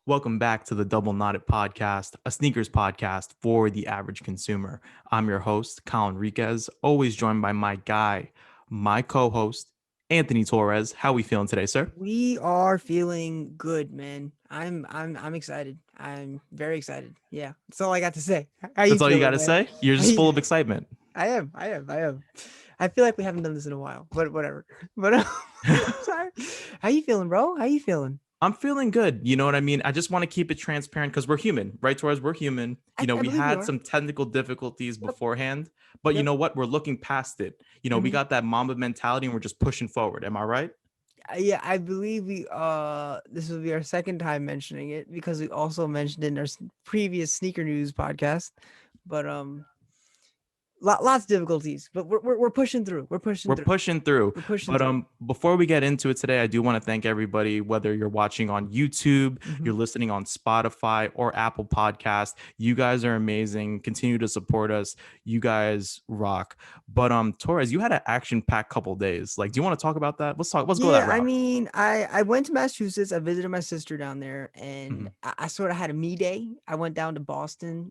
Welcome back to the Double Knotted Podcast, a sneakers podcast for the average consumer. I'm your host, Kyle Enriquez, always joined by my guy, my co-host, Anthony Torres. How we feeling today, sir? We are feeling good, man. I'm excited. I'm very excited. Yeah, that's all I got to say. How you That's all you got feeling, to man? say? You're How just you- full of excitement. I am. I feel like we haven't done this in a while, but whatever. But sorry. How you feeling, bro? How you feeling? I'm feeling good. You know what I mean? I just want to keep it transparent because we're human, right, Torres? We're human. I We believe you had are. some technical difficulties Yep. beforehand, but you Yep. know what? We're looking past it. We hmm got that Mamba mentality and we're just pushing forward. Am I right? Yeah, I believe we. This will be our second time mentioning it because we also mentioned it in our previous Sneaker News podcast. But lots of difficulties, but we're pushing through. We're pushing We're through. pushing through. We're pushing But through. before we get into it today, I do want to thank everybody, whether you're watching on YouTube, hmm you're listening on Spotify or Apple Podcast. You guys are amazing. Continue to support us. You guys rock. But Torres, you had an action-packed couple days. Like, do you want to talk about that? Let's go that Yeah, I route. mean, I went to Massachusetts. I visited my sister down there, and Mhm. I sort of had a me day. I went down to Boston.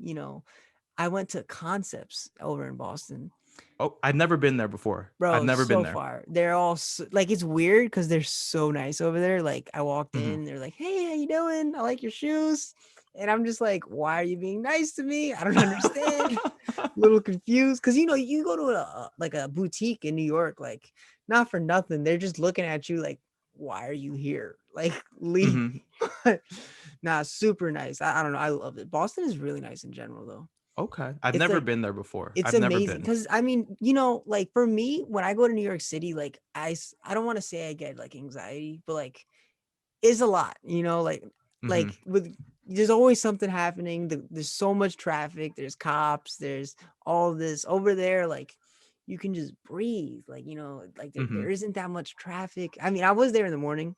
I went to Concepts over in Boston. Oh, I've never been there before. I've Bro, never been so there. far. They're all like it's weird because they're so nice over there. Like I walked Mhm. in, they're like, "Hey, how you doing? I like your shoes." And I'm just like, "Why are you being nice to me? I don't understand." Little confused because you go to like a boutique in New York, like not for nothing. They're just looking at you like, "Why are you here? Like leave." Mhm. Nah, super nice. I don't know. I love it. Boston is really nice in general though. Okay. I've It's never like been there before. it's I've never amazing been. because I mean, like for me, when I go to New York City, like I don't want to say I get like anxiety, but like it's a lot, Mhm. with there's always something happening. There's so much traffic. There's cops. There's all this over there. Like you can just breathe. Like like there Mhm. isn't that much traffic. I mean, I was there in the morning,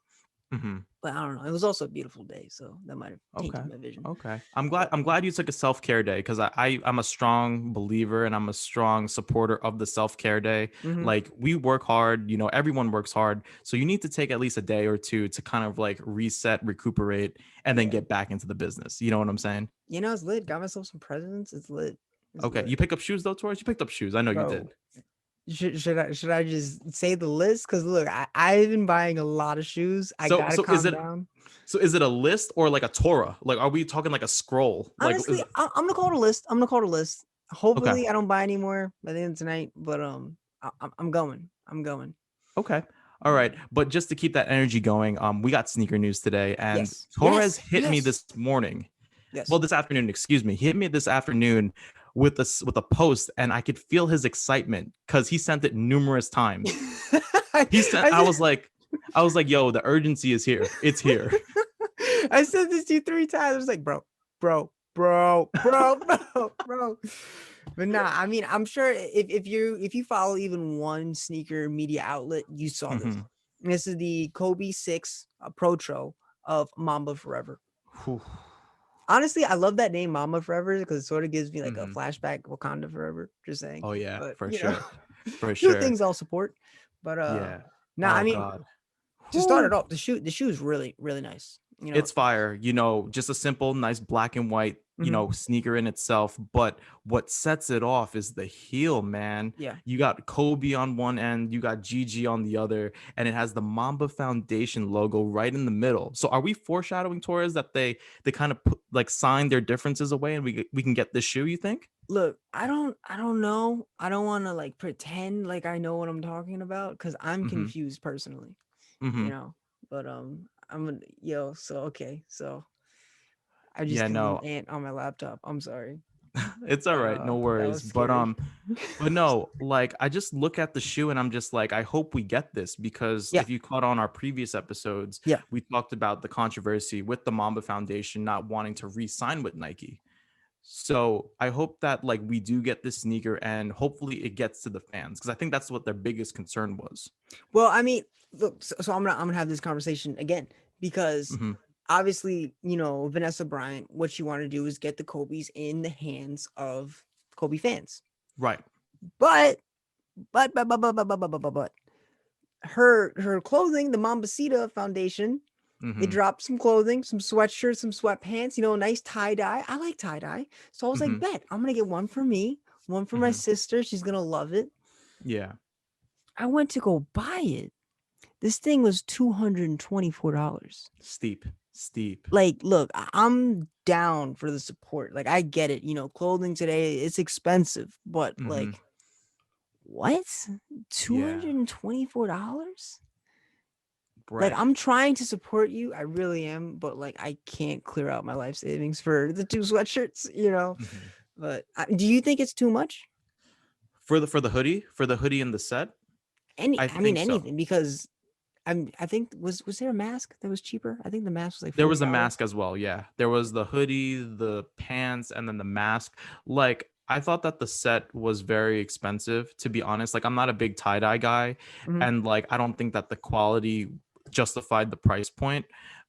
Mhm. but I don't know. It was also a beautiful day, so that might have Okay. tainted my vision. Okay. I'm glad But I'm glad you took a self-care day because I'm a strong believer and I'm a strong supporter of the self-care day. mhm. Like we work hard, everyone works hard. So you need to take at least a day or two to kind of like reset, recuperate, and then Yeah, get back into the business. You know what I'm saying? it's lit. Got myself some presents. It's lit. It's Okay. lit. You pick up shoes though, Torres? You picked up shoes. I know you did. Bro, should I just say the list? Because look, I've been buying a lot of shoes. I So gotta so is calm it down. so is it a list or like a Torah? Like are we talking like a scroll? Like Honestly, is I'm gonna call it a list. I'm gonna call it a list. okay. Hopefully, I don't buy any more by the end of tonight. But I'm going. I'm going. Okay. All right. Yeah. But just to keep that energy going, we got sneaker news today, and Yes. Torres Yes. hit me Yes. this morning. Well, Yes. this afternoon, excuse me. He hit me this afternoon with a post, and I could feel his excitement because he sent it numerous times. I, He sent. I said, I was like, yo, the urgency is here. It's here. I said this to you 3 times. I was like, bro. But nah, I mean, I'm sure if you follow even one sneaker media outlet, you saw this. Mhm. And this is the Kobe 6 Protro of Mamba Forever. Whew. Honestly, I love that name Mamba Forever because it sort of gives me like a Mhm. flashback Wakanda Forever. Just saying, Oh yeah, but for sure, for two sure. things I'll support. But Yeah. nah, I Oh mean, God. to start Whew. it off, the shoe is really really nice. It's fire, just a simple, nice black and white, Mhm, sneaker in itself. But what sets it off is the heel, man. yeah. You got Kobe on one end, you got Gigi on the other, and it has the Mamba Foundation logo right in the middle. So are we foreshadowing Torres that they kind of put, like sign their differences away and we can get this shoe, you think? Look, I don't know. I don't want to like pretend like I know what I'm talking about because I'm Mm-hmm. confused personally, Mm-hmm. you know. But I'm gonna so okay, so I just Yeah, did a little no. ant on my laptop. I'm sorry. It's all right, no That worries. was scary. But no, like I just look at the shoe and I'm just like, I hope we get this because Yeah, if you caught on our previous episodes, yeah. we talked about the controversy with the Mamba Foundation not wanting to re-sign with Nike. So I hope that like we do get this sneaker and hopefully it gets to the fans because I think that's what their biggest concern was. Well, I mean, look, so I'm gonna have this conversation again because Hmm. obviously, Vanessa Bryant, what she wanted to do is get the Kobe's in the hands of Kobe fans. Right. But but her clothing, the Mambasita Foundation, They Mm-hmm. dropped some clothing, some sweatshirts, some sweatpants, nice tie-dye. I like tie-dye. So I was like, Mm-hmm. bet, I'm gonna get one for me, one for my Mm-hmm. sister. She's gonna love it. Yeah. I went to go buy it. This thing was $224. Steep. Steep. Like, look, I'm down for the support. Like, I get it. Clothing today, it's expensive, but Mm-hmm. like, what? Yeah. $224? Like, Bread. I'm trying to support you. I really am, but like, I can't clear out my life savings for the two sweatshirts. Mm-hmm. But do you think it's too much? For the hoodie and the set, I I mean, think so. anything, because I think was there a mask that was cheaper? I think the mask was like There was a $40. mask as well. Yeah. There was the hoodie, the pants, and then the mask. Like, I thought that the set was very expensive, to be honest. Like, I'm not a big tie-dye guy. Mhm. And like, I don't think that the quality justified the price point.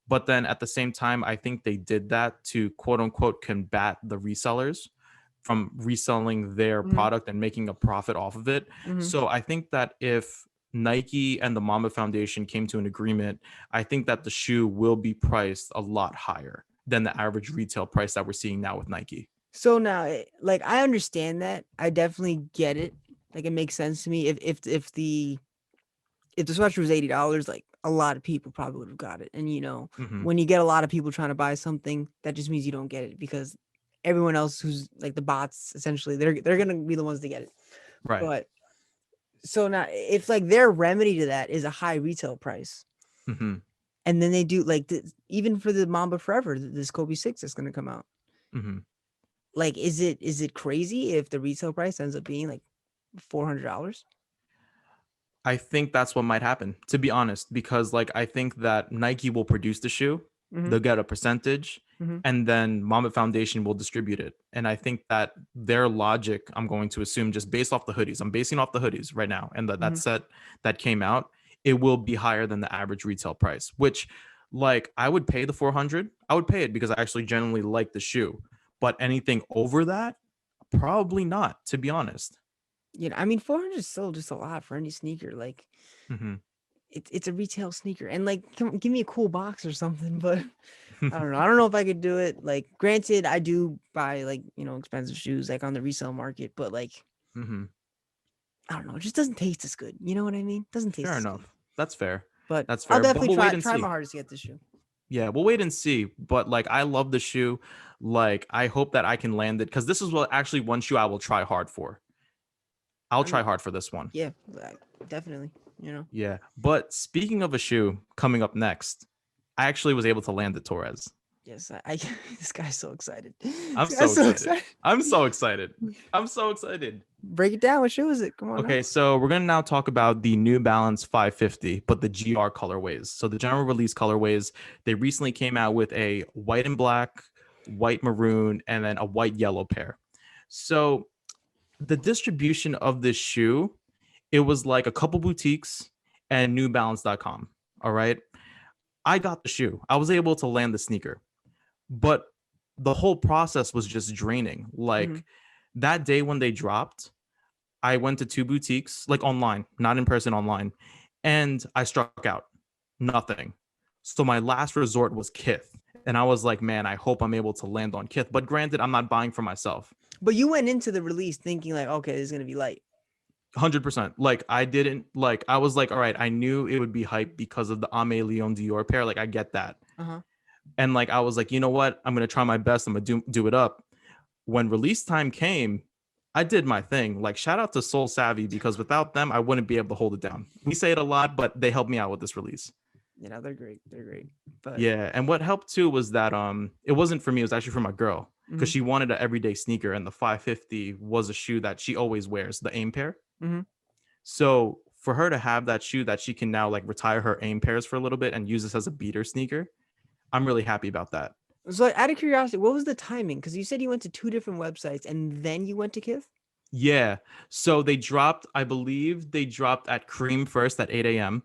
But then at the same time, I think they did that to quote unquote combat the resellers from reselling their Mhm. product and making a profit off of it. Mhm. So I think that if Nike and the Mamba Foundation came to an agreement, I think that the shoe will be priced a lot higher than the average retail price that we're seeing now with Nike. So now, like, I understand that. I definitely get it. Like, it makes sense to me. If the sweatshirt was $80, like, a lot of people probably would have got it. And Hmm. when you get a lot of people trying to buy something, that just means you don't get it, because everyone else who's like the bots, essentially, they're gonna be the ones to get it. Right. But so now, if like their remedy to that is a high retail price, Hmm. and then they do like even for the Mamba Forever, this Kobe 6 that's gonna come out. Hmm. Like, is it crazy if the retail price ends up being like $400? I think that's what might happen, to be honest, because like I think that Nike will produce the shoe, Mm-hmm. they'll get a percentage, Mm-hmm. and then Mamba Foundation will distribute it. And I think that their logic, I'm going to assume, just based off the hoodies, I'm basing off the hoodies right now, and that Mm-hmm. set that came out, it will be higher than the average retail price, which like I would pay the 400. I would pay it because I actually genuinely like the shoe. But anything over that, probably not, to be honest. I mean, 400 is still just a lot for any sneaker. Like, Hmm. it's a retail sneaker, and like, give me a cool box or something. But I don't know. I don't know if I could do it. Like, granted, I do buy like expensive shoes like on the resale market, but like, Hmm. I don't know. It just doesn't taste as good. You know what I mean? Doesn't taste Fair as good. enough. That's fair. But That's I'll fair. But definitely we'll try wait and try my see. hardest to get this shoe. Yeah, we'll wait and see. But like, I love the shoe. Like, I hope that I can land it because this is what actually one shoe I will try hard for. I'll I try mean, hard for this one. yeah, definitely. Yeah. But speaking of a shoe coming up next, I actually was able to land it, Torres. Yes, I this guy's so excited. I'm This guy's so so excited. excited. I'm so excited. I'm so excited. Break it down. What shoe is it? Come on now. Okay, so we're gonna now talk about the New Balance 550, but the GR colorways. So the general release colorways, they recently came out with a white and black, white maroon, and then a white yellow pair. So the distribution of this shoe, it was like a couple boutiques and newbalance.com. All right. I got the shoe. I was able to land the sneaker, but the whole process was just draining. Mhm. Like that day when they dropped, I went to two boutiques, like online, not in person, online, and I struck out. Nothing. So my last resort was Kith. And I was like, man, I hope I'm able to land on Kith. But granted, I'm not buying for myself. But you went into the release thinking like, okay, this is gonna be light. 100%. Like I didn't like I was like, all right, I knew it would be hype because of the Ame Leon Dior pair. Like I get that. Uh-huh. And like I was like, you know what? I'm gonna try my best. I'm gonna do it up. When release time came, I did my thing. Like shout out to Soul Savvy because without them, I wouldn't be able to hold it down. We say it a lot, but they helped me out with this release. They're great. They're great. But Yeah, and what helped too was that it wasn't for me, it was actually for my girl because mhm. she wanted an everyday sneaker and the 550 was a shoe that she always wears, the aim pair. Mhm. So for her to have that shoe that she can now like retire her aim pairs for a little bit and use this as a beater sneaker, I'm really happy about that. So out of curiosity, what was the timing? Because you said you went to two different websites and then you went to Kith? Yeah. So they dropped, I believe they dropped at Cream first at 8 a.m.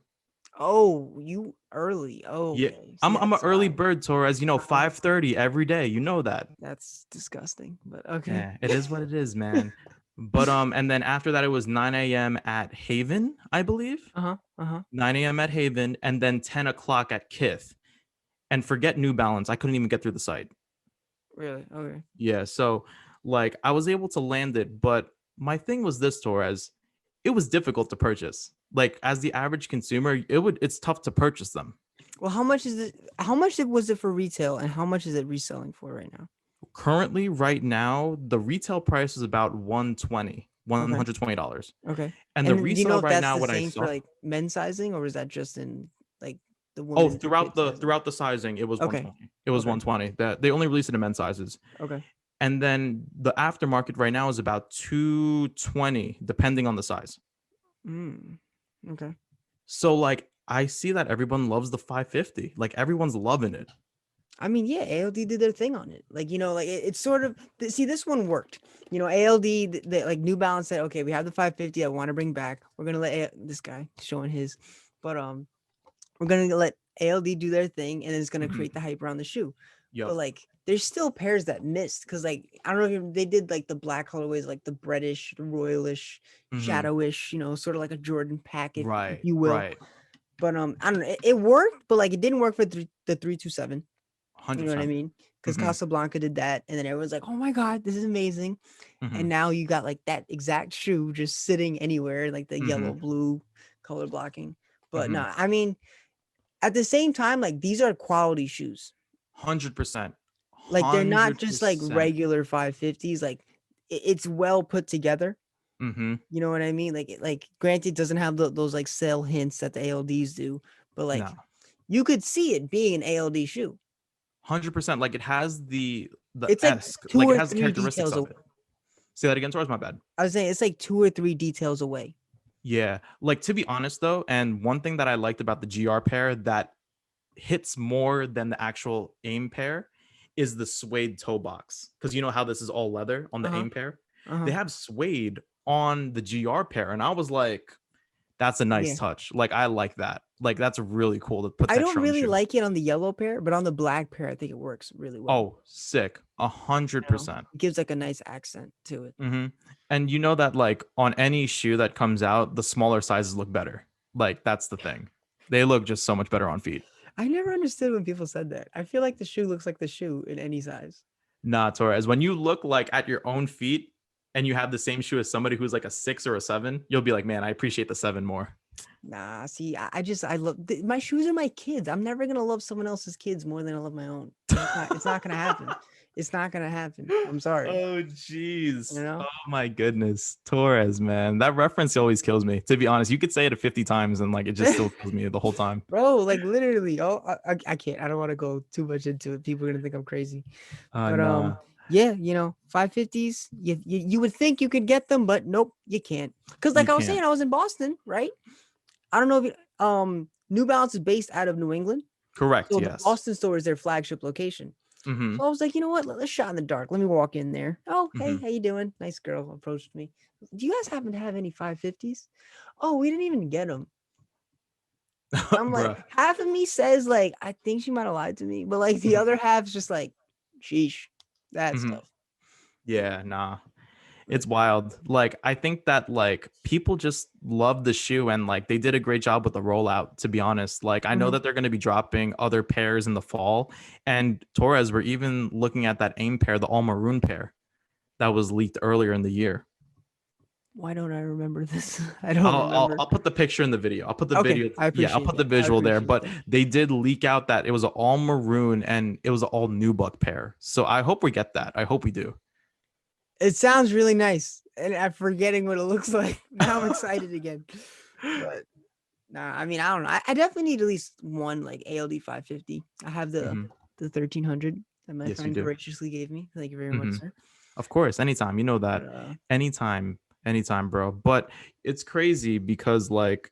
Oh, you early. Oh, Yeah. okay. See, I'm an that's early why. bird, Torres, Uh-huh. 5:30 every day. You know that. That's disgusting. But okay. Yeah, it is what it is, man. But and then after that it was 9 a.m. at Haven, I believe. Uh-huh. Uh-huh. 9 a.m. at Haven, and then 10 o'clock at Kith. and forget New Balance, I couldn't even get through the site. Really? Okay. Yeah, so like I was able to land it, but my thing was this, Torres, it was difficult to purchase. Like as the average consumer, it's tough to purchase them. Well, how much is it? How much was it for retail, and how much is it reselling for right now? Currently, right now, the retail price is about Okay. $120. Okay. And the And do you know resale if right that's now, the what I same for saw, like men's sizing, or is that just in like the oh, women's and throughout kids the sizing? throughout the sizing, it was Okay. 120. It was Okay. 120. That they only released it in men's sizes. Okay. And then the aftermarket right now is about 220, depending on the size. Mm. Okay. So like I see that everyone loves the 550. Like everyone's loving it. I mean, yeah, ALD did their thing on it. Like, like it's sort of see, this one worked. ALD, like New Balance said, okay, we have the 550. I want to bring back. We're gonna let this guy showing his, but we're gonna let ALD do their thing, and then it's gonna Mhm. create the hype around the shoe. Yep. But like, there's still pairs that missed because like I don't know if they did like the black colorways, like the British, the royalish, Mhm. shadowish, sort of like a Jordan pack, if Right. you will. Right. But I don't know, it worked, but like it didn't work for the 327. You know what I 100%. mean? Because Mhm. Casablanca did that, and then everyone's like, "Oh my god, this is amazing!" And Mhm. now you got like that exact shoe just sitting anywhere, like the yellow Mhm. blue color blocking. But Mhm. no, I mean, at the same time, like these are quality shoes. 100%. Like they're not just like 100%. regular 550s. Like it's well put together. Mhm. You know what I mean? Like granted, it doesn't have those like sale hints that the ALDs do, but like No. you could see it being an ALD shoe. 100%. Like it has the It's like esque, two like it or has the three characteristics details of away. it. Say that again, Torres, my bad. I was saying it's like 2 or 3 details away. Yeah. Like to be honest though, and one thing that I liked about the GR pair that hits more than the actual aim pair is the suede toe box. Because you know how this is all leather on the Uh-huh. aim pair? They Uh-huh. have suede on the GR pair. And I was like, that's a nice Yeah. touch. Like I like that. Like that's really cool to put I don't texture on the really shoe. like it on the yellow pair, but on the black pair, I think it works really well. Oh, sick. A hundred percent. It gives like a nice accent to it. Mm-hmm. And you know that like on any shoe that comes out, the smaller sizes look better. Like that's the thing. They look just so much better on feet. I never understood when people said that. I feel like the shoe looks like the shoe in any size. Nah, Torres. When you look like at your own feet and you have the same shoe as somebody who's like a 6 or a 7, you'll be like, man, I appreciate the 7 more. Nah, see, I love my shoes are my kids. I'm never gonna love someone else's kids more than I love my own. It's not gonna happen. It's not gonna happen. I'm sorry. Oh, jeez. You know? Oh, my goodness. Torres, man. That reference always kills me. To be honest, you could say it 50 times and like it just still kills me the whole time. Bro, like literally. Oh, I can't. I don't want to go too much into it. People are gonna think I'm crazy. But Nah. yeah, 550s. You would think you could get them, but nope, you can't. Because You like I was can't. saying, I was in Boston, right? I don't know if New Balance is based out of New England. Correct. So the Yes. Boston store is their flagship location. Mm-hmm. So I was like, you know what? Let's shot in the dark. Let me walk in there. Oh, hey, Mm-hmm. how you doing? Nice girl approached me. Do you guys happen to have any 550s? Oh, we didn't even get them. I'm like, Bruh. half of me says like, I think she might have lied to me, but like the other half's just like, sheesh, that Mm-hmm. stuff. Yeah, nah. It's wild. Like I think that like people just love the shoe and like they did a great job with the rollout, to be honest. Like I know Mhm. that they're going to be dropping other pairs in the fall, and Torres, we're even looking at that aim pair, the all maroon pair that was leaked earlier in the year. Why don't I remember this? I don't I'll remember. put the picture in the video. I'll put the Okay, video. I Yeah, I'll appreciate put the that. I visual there. appreciate But that. they did leak out that it was an all maroon and it was an all nubuck pair. So I hope we get that. I hope we do. It sounds really nice, and I'm forgetting what it looks like. Now I'm excited again. But nah, I mean, I don't know. I definitely need at least one like ALD 550. I have the Mhm. 1300 that my Yes, you friend do. graciously gave me. Thank you very much, Hmm. sir. Of course, anytime. You know But that. Anytime, anytime, bro. But it's crazy because like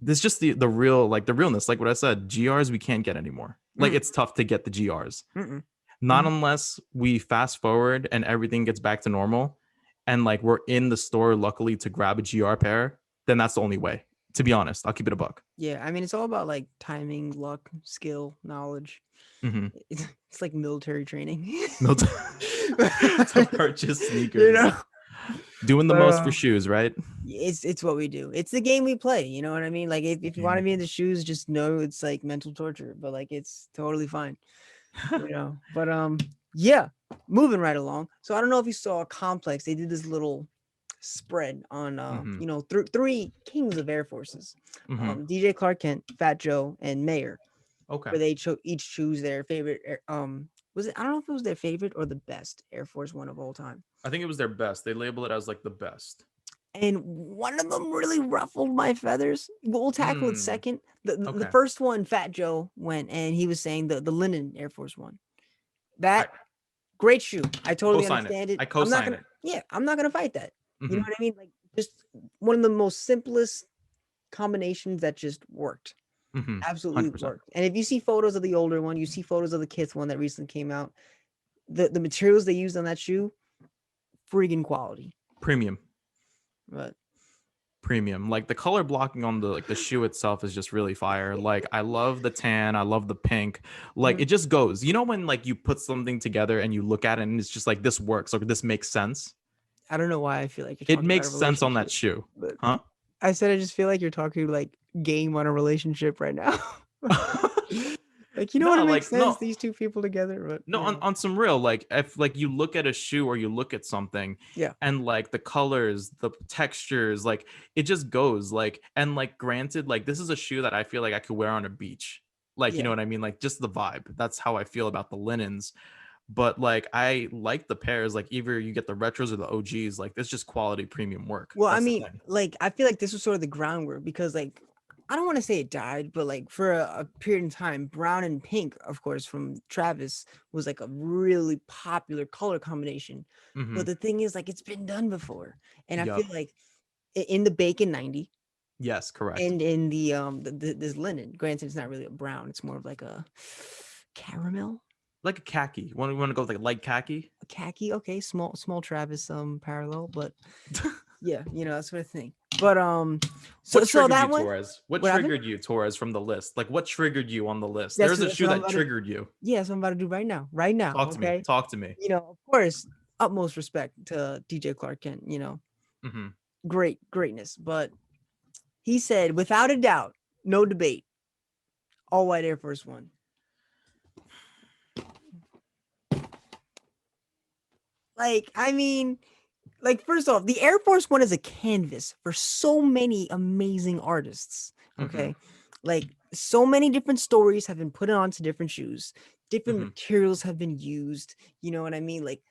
there's just the real like the realness. Like what I said, GRs we can't get anymore. Like mm, it's tough to get the GRs. mm-mm. Not Mhm. unless we fast forward and everything gets back to normal and like we're in the store luckily to grab a GR pair, then that's the only way. To be honest, I'll keep it a buck. Yeah, I mean, it's all about like timing, luck, skill, knowledge. Mm-hmm. It's like military training. To purchase You sneakers. know? Doing the But most for shoes, right? it's what we do. It's the game we play. You know what I mean? Like if you want to Game. be in the shoes, just know it's like mental torture, but like it's totally fine. But yeah, moving right along. So I don't know if you saw Complex. They did this little spread on Hmm. three kings of Air Forces, Hmm. DJ Clark Kent, Fat Joe, and Mayer, Okay. where they each choose their favorite was it, I don't know if it was their favorite or the best Air Force One of all time. I think it was their best. They label it as like the best. And one of them really ruffled my feathers. We'll tackle it Mm, second. The okay. first one, Fat Joe went and he was saying the linen Air Force One. I That great shoe. I totally co-sign it. understand it. I I'm not co-sign gonna it. yeah, I'm not gonna fight that. You know Hmm. what I mean? Like just one of the most simplest combinations that just worked. Hmm. Absolutely 100%. worked. And if you see photos of the older one, you see photos of the Kith one that recently came out, the materials they used on that shoe, freaking quality. Premium. But Premium. Like the color blocking on the like the shoe itself is just really fire. Like I love the tan, I love the pink. Like mhm. it just goes. You know when like you put something together and you look at it and it's just like this works or this makes sense? I don't know why I feel like you're It talking about a makes sense on that relationship, shoe. but Huh? I said I just feel like you're talking like game on a relationship right now. Like you know what No, makes like sense? no. These two people together, but No, on some real, like if like you look at a shoe or you look at something yeah, and like the colors, the textures, like it just goes like and like granted, like this is a shoe that I feel like I could wear on a beach. Like, you know yeah. what I mean? Like just the vibe. That's how I feel about the linens. But like I like the pairs, like either you get the retros or the OGs, like it's just quality premium work. Well, I That's the mean, thing. like I feel like this was sort of the groundwork because like I don't want to say it died, but like for a period in time, brown and pink, of course, from Travis was like a really popular color combination. Mm-hmm. But the thing is, like it's been done before, and I feel Yep. like in the Bacon 90 Yes, correct. and in the this linen. Granted, it's not really a brown; it's more of like a caramel, Like a khaki. Want to go with like light khaki? a khaki. Okay, small Travis parallel, but yeah, that sort of thing. But What so triggered that you, one, Torres? What what happened? triggered you, Torres, from the list? Like, what triggered you on the list? That's There's a that's shoe what I'm that about to. triggered you. Yeah, that's what I'm about to do right now. Right now, Talk to me. okay. Talk to me. Of course, utmost respect to DJ Clark Kent. Hmm. Greatness. But he said, without a doubt, no debate, all white Air Force One. Like, I mean, like first off, the Air Force One is a canvas for so many amazing artists. Hmm. Okay, like so many different stories have been put onto different shoes, different Hmm. materials have been used. You know what I mean? Like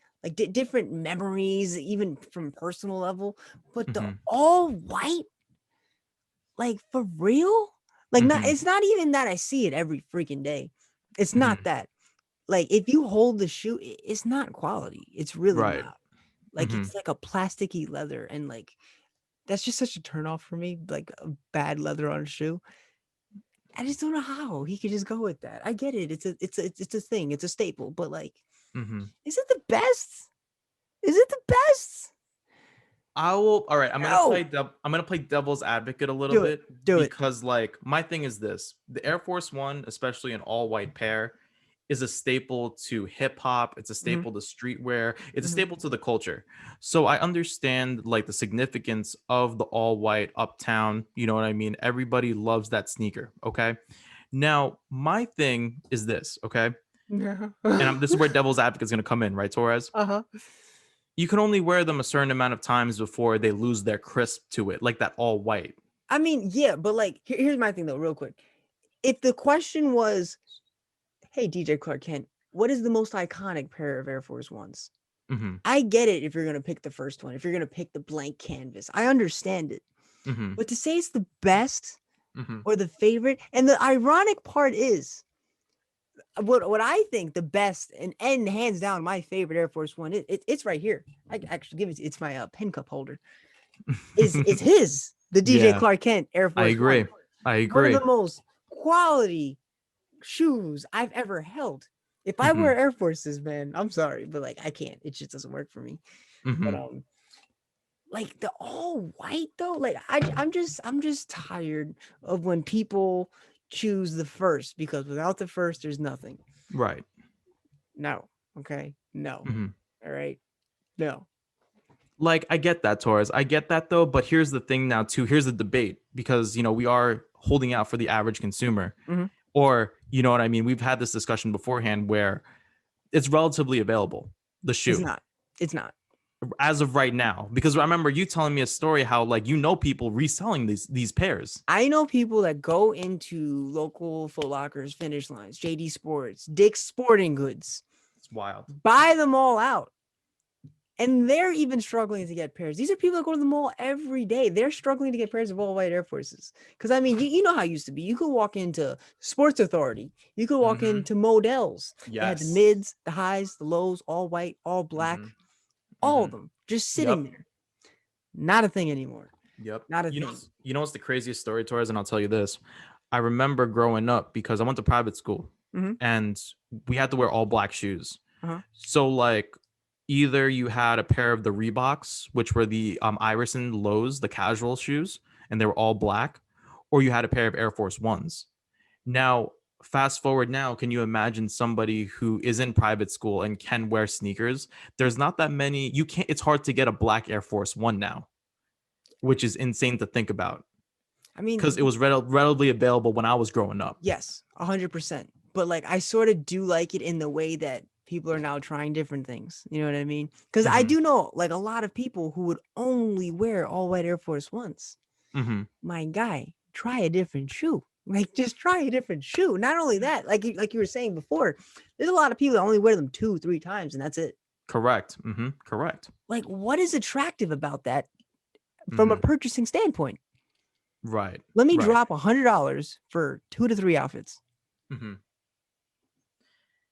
different memories, even from personal level. But the Hmm. all white, like for real, like not. Hmm. It's not even that I see it every freaking day. It's not Hmm. that. Like if you hold the shoe, it's not quality. It's really Right. not. Like Hmm. it's like a plasticky leather, and like that's just such a turn off for me. Like a bad leather on a shoe. I just don't know how he could just go with that. I get it. It's a thing. It's a staple. But like, Hmm. is it the best? Is it the best? I will. All right. No. I'm gonna play devil's advocate a little Do it. bit Do it. because, like, my thing is this: the Air Force One, especially an all white pair, is a staple to hip hop. It's a Hmm. staple to streetwear. It's a Hmm. staple to the culture. So I understand like the significance of the all white uptown. You know what I mean? Everybody loves that sneaker. Okay. Now my thing is this. Okay. Yeah. This is where devil's advocate is gonna come in, right, Torres? Uh-huh. You can only wear them a certain amount of times before they lose their crisp to it, like that all white. I mean, yeah, but like, here's my thing though, real quick. If the question was, "Hey, DJ Clark Kent, what is the most iconic pair of Air Force Ones?" Hmm. I get it if you're gonna pick the first one, if you're gonna pick the blank canvas. I understand it. Hmm. But to say it's the best Hmm. or the favorite, and the ironic part is what I think the best and hands down my favorite Air Force One, it's right here. I can actually give it. It's my pen cup holder. Is his the DJ Yeah, Clark Kent Air I Force One, agree. I one of agree. the most quality shoes I've ever held. If I Hmm. wear Air Forces, man, I'm sorry, but like I can't. It just doesn't work for me. But Hmm. like the all white though, like I'm just tired of when people choose the first because without the first, there's nothing. Right. No. Okay. No. Hmm. All right. No. Like, I get that, Torres. I get that though, but here's the thing now too. Here's the debate because we are holding out for the average consumer. Hmm. Or, you know what I mean? We've had this discussion beforehand where it's relatively available, the It's shoe, not. It's not. as of right now. Because I remember you telling me a story how like people reselling these pairs. I know people that go into local Foot Lockers, Finish Lines, JD Sports, Dick's Sporting Goods, It's wild. buy them all out. And they're even struggling to get pairs. These are people that go to the mall every day. They're struggling to get pairs of all white Air Forces. Because I mean, you know how it used to be. You could walk into Sports Authority. You could walk Mhm. into Models. They had the Yes. mids, the highs, the lows, all white, all black, Mhm. all of Mhm. them just sitting Yep. there. Not a thing anymore. Yep. Not a You know, thing. what's the craziest story, Torres? And I'll tell you this. I remember growing up because I went to private school Mhm. and we had to wear all black shoes. Uh-huh. So like either you had a pair of the Reeboks, which were the Iverson lows, the casual shoes, and they were all black, or you had a pair of Air Force Ones. Now, fast forward now, can you imagine somebody who is in private school and can wear sneakers? There's not that many. You can't, it's hard to get a black Air Force One now, which is insane to think about I mean, because it was readily available when I was growing up. yes, 100%. But like, I sort of do like it in the way that people are now trying different things. You know what I mean? Because I Hmm. do know like a lot of people who would only wear all white Air Force Ones. Hmm. My guy, try a different shoe. Like, just try a different shoe. Not only that, like you were saying before, there's a lot of people that only wear them 2-3 times and that's it. Correct. Correct. Like, what is attractive about that from a Hmm. purchasing standpoint? Right. Let me Right. drop $100 for 2 to 3 outfits. Hmm.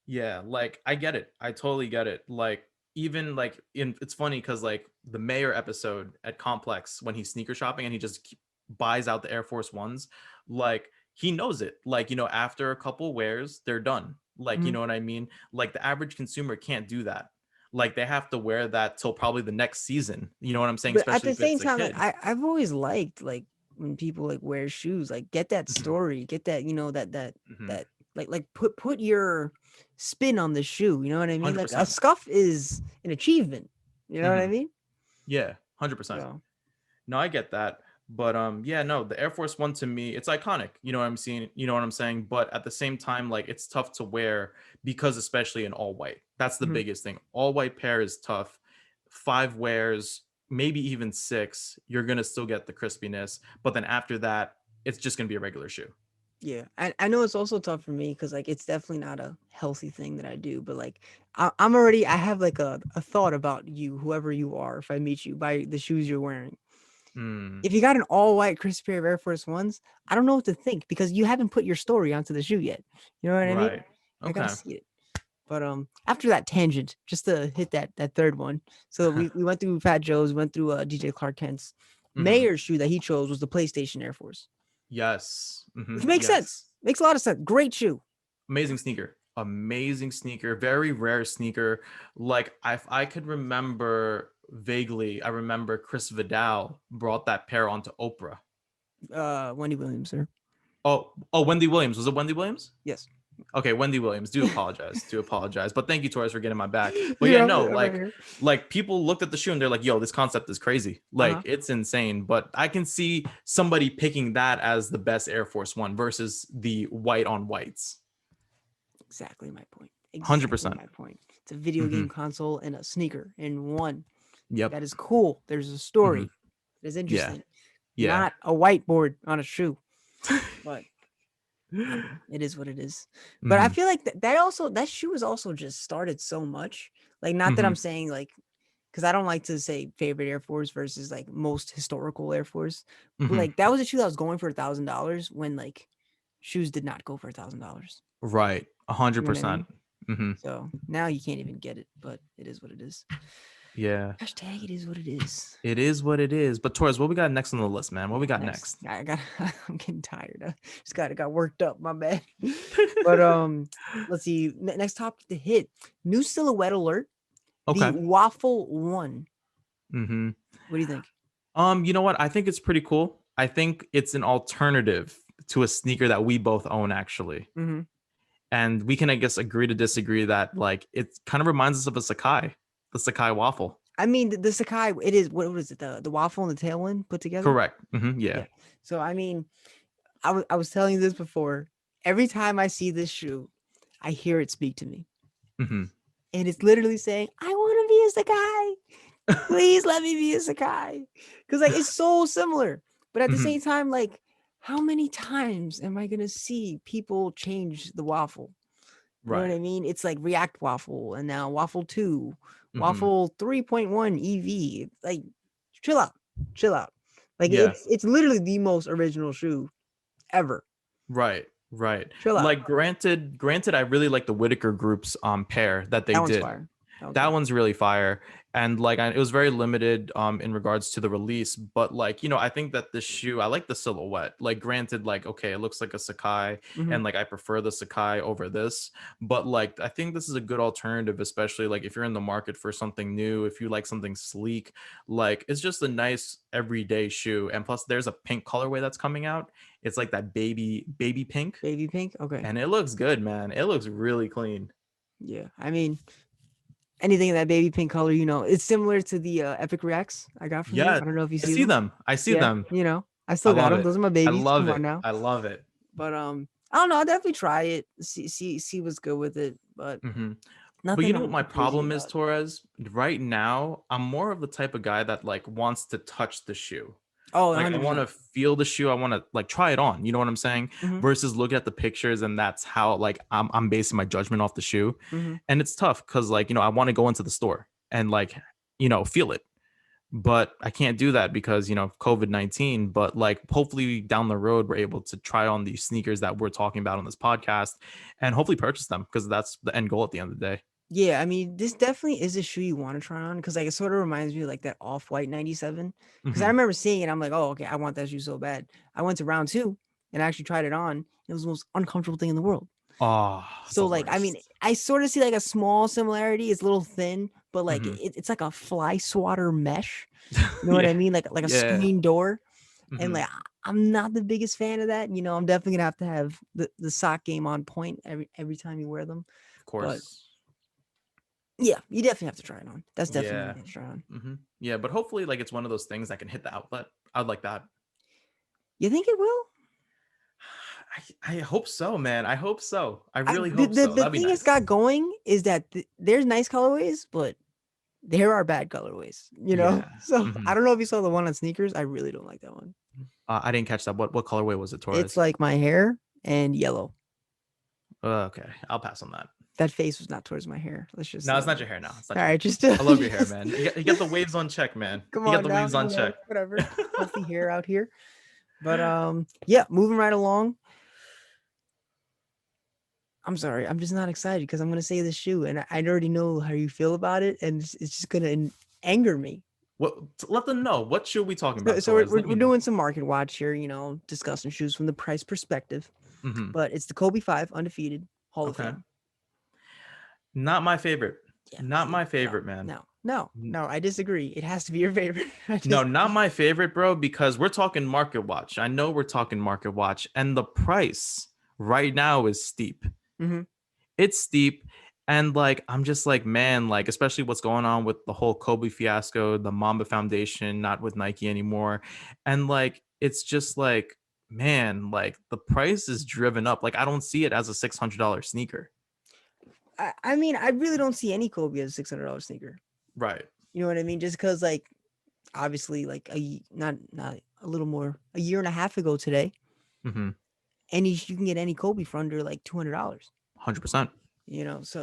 Yeah, like I get it. I totally get it. Like even like it's funny because like the mayor episode at Complex when he's sneaker shopping and he just buys out the Air Force Ones, like he knows it. Like after a couple wears, they're done. Like you Mhm. know what I mean? Like the average consumer can't do that. Like they have to wear that till probably the next season. You know what I'm saying? But at Especially the if same it's a time, like kid. I've always liked like when people like wear shoes, like get that Hmm. story, get that, Hmm. that like put your spin on the shoe. You know what I mean? Like a 100%. scuff is an achievement. You know what I Hmm. mean? Yeah, 100%. So No, I get that. But yeah, no, the Air Force One to me, it's iconic. You know what I'm seeing, you know what I'm saying? But at the same time, like it's tough to wear because especially in all white. That's the mhm. biggest thing. All white pair is tough. 5 wears, maybe even 6, you're gonna still get the crispiness. But then after that, it's just gonna be a regular shoe. Yeah, I know it's also tough for me because like it's definitely not a healthy thing that I do. But like I'm already I have like a thought about you, whoever you are, if I meet you by the shoes you're wearing. Mm, If you got an all white crisp pair of Air Force Ones, I don't know what to think because you haven't put your story onto the shoe yet. You know what I mean? right. I gotta Okay. see it. But after that tangent, just to hit that third one. So we went through Fat Joe's, went through DJ Clark Kent's. Hmm. Mayor's shoe that he chose was the PlayStation Air Force, Yes. which makes sense. Yes. Makes a lot of sense. Great shoe. Amazing sneaker. Amazing sneaker. Very rare sneaker. Like I could remember vaguely, I remember Chris Vidal brought that pair onto Oprah. Wendy Williams, sir. Oh, Wendy Williams. Was it Wendy Williams? Yes. Okay, Wendy Williams. Do apologize. Do apologize. But thank you, Torres, for getting my back. But yeah, Yeah, no, I'm right here. like people looked at the shoe and they're like, yo, this concept is crazy. Like Uh-huh. it's insane. But I can see somebody picking that as the best Air Force One versus the white on whites. Exactly my point. Exactly 100%. my point. It's a video Hmm. game console and a sneaker in one. Yep. That is cool. There's a Hmm. story. It is Yeah. interesting. Yeah. Not a whiteboard on a shoe. But it is what it is. But I Mhm. feel like that shoe has also just started so much. Like, not that I'm Mhm. saying like, because I don't like to say favorite Air Force versus like most historical Air Force. But Mhm. like that was a shoe that was going for $1,000 when like shoes did not go for $1,000. Right. You know what I 100%. mean? Mhm. So now you can't even get it, but it is what it is. Yeah. Hashtag it is what it is. It is what it is. But Torres, what we got next on the list, man? What we got next? I got I'm getting tired. I just got worked up, my bad. But let's see. Next topic to hit. New silhouette alert. The Okay. Waffle One. Mhm. What do you think? You know what? I think it's pretty cool. I think it's an alternative to a sneaker that we both own actually. Mm-hmm. And we can I guess agree to disagree that like it kind of reminds us of a Sakai, the Sakai waffle. I mean, the Sakai, it is, what was it? The waffle and the tailwind put together? Correct. Yeah. Yeah. So, I mean, I was telling you this before. Every time I see this shoe, I hear it speak to me. hmm And it's literally saying, I want to be a Sakai. Please let me be a Sakai. Because, like, it's so similar. But at the hmm same time, like, how many times am I going to see people change the waffle? You know what Right. I mean? It's like React Waffle and now Waffle 2, hmm Waffle 3.1 EV. Like, chill out. Chill out. Like, Yeah. it's literally the most original shoe ever. Right. Right. Chill out. Like granted, I really like the Whitaker Group's pair that they That one's did. fire. That one's That fire. one's really fire. And like it was very limited in regards to the release, but like, I think that this shoe, I like the silhouette. Like granted, like okay, it looks like a Sakai, Mhm. and like I prefer the Sakai over this, but like I think this is a good alternative, especially like if you're in the market for something new, if you like something sleek, like it's just a nice everyday shoe. And plus there's a pink colorway that's coming out. It's like that baby pink, Baby pink. Okay. and it looks good, man. It looks really clean. Yeah. I mean, anything in that baby pink color, it's similar to the Epic Reacts I got from you. Yeah, I don't know if you I see see them. them. I see Yeah. them. I I still got love them. it. Those are my I babies. love Come on it. now. I love it. But I don't know. I'll definitely try it. See what's good with it. But hmm But you nothing know what I'm my crazy problem is, about. Torres? Right now, I'm more of the type of guy that like wants to touch the shoe. Oh, Like I want 100%. to feel the shoe. I want to like try it on. You know what I'm saying? Hmm. Versus look at the pictures, and that's how like I'm basing my judgment off the shoe. Hmm. And it's tough because like I want to go into the store and like feel it, but I can't do that because COVID-19. But like hopefully down the road we're able to try on these sneakers that we're talking about on this podcast, and hopefully purchase them because that's the end goal at the end of the day. Yeah, I mean, this definitely is a shoe you want to try on because like it sort of reminds me of like that off-white 97. Because I hmm remember seeing it, I'm like, oh, okay, I want that shoe so bad. I went to round two and I actually tried it on. It was the most uncomfortable thing in the world. Oh, it's So the like, I mean, worst. I sort of see like a small similarity. It's a little thin, but like hmm it's like a fly swatter mesh. You know what Yeah, I mean? Like a yeah. screen door. And hmm like I'm not the biggest fan of that. I'm definitely gonna have the sock game on point every time you wear them. Of But course. yeah, you definitely have to try it on. That's definitely Yeah. what you have to try on. Yeah, but hopefully like it's one of those things that can hit the outlet. I'd like that. You think it will? I hope so, man. I hope so. I I, really the, hope the so. the That'd be thing it's nice. got going is that there's nice colorways, but there are bad colorways. Yeah. So hmm I don't know if you saw the one on sneakers. I really don't like that one. I didn't catch that. What colorway was it, It's Torres? like my hair and yellow. Okay, I'll pass on that. That face was not towards my hair. Let's just No, it's not your hair now. It's not all your right. hair. Just I love your hair, just man. You got the waves on check, man. come You got on the now. waves on check. Whatever. Healthy hair out here. But yeah, moving right along. I'm sorry. I'm just not excited because I'm gonna say this shoe, and I already know how you feel about it, and it's just gonna anger me. What? Let them know. What shoe are we talking So, about, so we're, Torres? we're Let we're me know. doing some market watch here, discussing shoes from the price perspective. hmm But it's the Kobe 5 undefeated Hall of Okay. Fame. Not my favorite. Yeah, Not see, my no, favorite, man. no, no, no. I disagree. It has to be your favorite. I No, just not my favorite, bro, because we're talking market watch. I know we're talking market watch, and the price right now is steep. Mhm. It's steep. And like, I'm just like, man, like, especially what's going on with the whole Kobe fiasco, the Mamba Foundation, not with Nike anymore. And like, it's just like, man, like the price is driven up. Like, I don't see it as a $600 sneaker. I mean, I really don't see any Kobe as a $600 sneaker. Right. You know what I mean? Just because, like, obviously, like not a little more a year and a half ago today, Mm-hmm. you can get any Kobe for under like $200. 100%.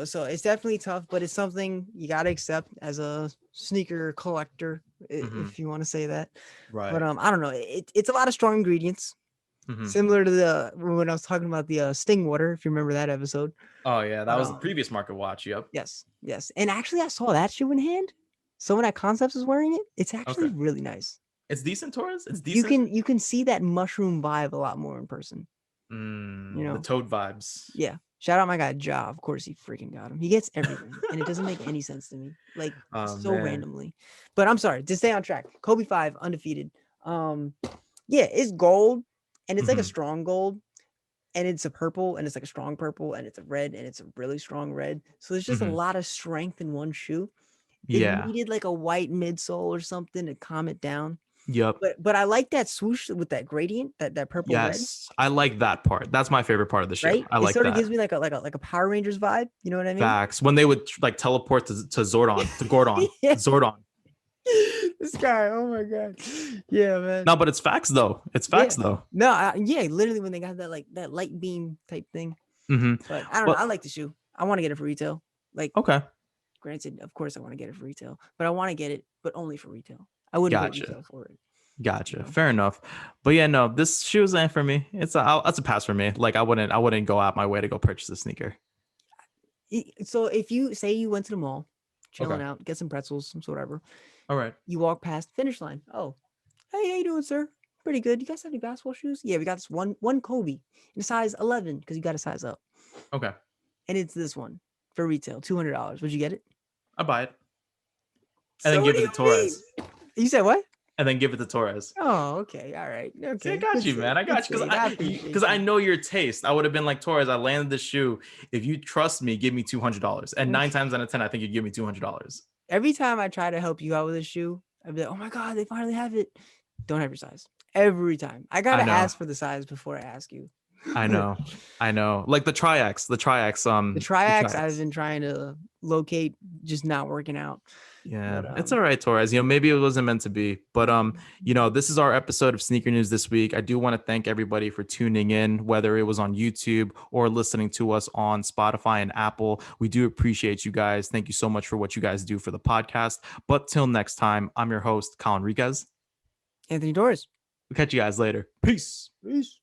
So it's definitely tough, but it's something you got to accept as a sneaker collector, Mm-hmm. if you want to say that. But Right. I don't know. It's a lot of strong ingredients, Mm-hmm. similar to the when I was talking about the Sting water, if you remember that episode. Oh, yeah. That But was the previous market watch. Yep. yes, yes, and actually, I saw that shoe in hand. Someone at Concepts is wearing it. It's actually Okay. really nice. It's decent, Torres. It's You decent. can see that mushroom vibe a lot more in person. The toad vibes. Yeah. Shout out my guy Ja. Of course, he freaking got him. He gets everything, and it doesn't make any sense to me, like Oh, so man. randomly. But I'm sorry to stay on track. Kobe 5 undefeated. Yeah, it's gold, and it's like a Mm-hmm. strong gold, and it's a purple, and it's like a strong purple, and it's a red, and it's a really strong red. So there's just a Mm-hmm. lot of strength in one shoe. It Yeah. needed like a white midsole or something to calm it down. Yep. But I like that swoosh with that gradient, that purple red, Yes. I like that part. That's my favorite part of the shoe. right? I It like sort of that. gives me like a Power Rangers vibe. You know what I mean? Facts. When they would like teleport to Zordon, to Gordon, Yeah. Zordon. This guy, oh my god, yeah, man. No, but it's facts though. It's Yeah. facts though. No, yeah, literally when they got that like that light beam type thing. Mm-hmm. But I don't know. I like the shoe. I want to get it for retail. Like, Okay. granted, of course, I want to get it for retail, but I want to get it, but only for retail. I wouldn't pay Gotcha. retail for it. Gotcha. You know? Fair enough. But yeah, no, this shoe is ain't for me. It's a pass for me. Like I wouldn't go out my way to go purchase a sneaker. So if you say you went to the mall, chilling Okay. out, get some pretzels, some whatever, All right. you walk past the finish line. Oh, hey, how you doing, sir? Pretty good. You guys have any basketball shoes? Yeah, we got this one Kobe in size 11 because you got to size up, Okay. and it's this one for retail, $200. Would you get it? I buy it. So And then what give do it to you mean? Torres. You said what? And then give it to Torres. Oh, okay. All right. Okay. See, I got Good you, man. I save, got good you save. I appreciate because I you. know your taste. I would have been like Torres. I landed the shoe. If you trust me, give me $200. And 9 times out of 10, I think you give me $200. Every time I try to help you out with a shoe, I'd be like, "Oh my god, they finally have it." Don't have your size. Every time I gotta know. ask for the size before I ask you. I know. Like the Triax. The Triax I've been trying to locate, just not working out. Yeah, But, it's all right, Torres. Maybe it wasn't meant to be, but this is our episode of Sneaker News this week. I do want to thank everybody for tuning in, whether it was on YouTube or listening to us on Spotify and Apple. We do appreciate you guys. Thank you so much for what you guys do for the podcast. But till next time, I'm your host, Colin Riquez. Anthony Torres. We'll catch you guys later. Peace. Peace.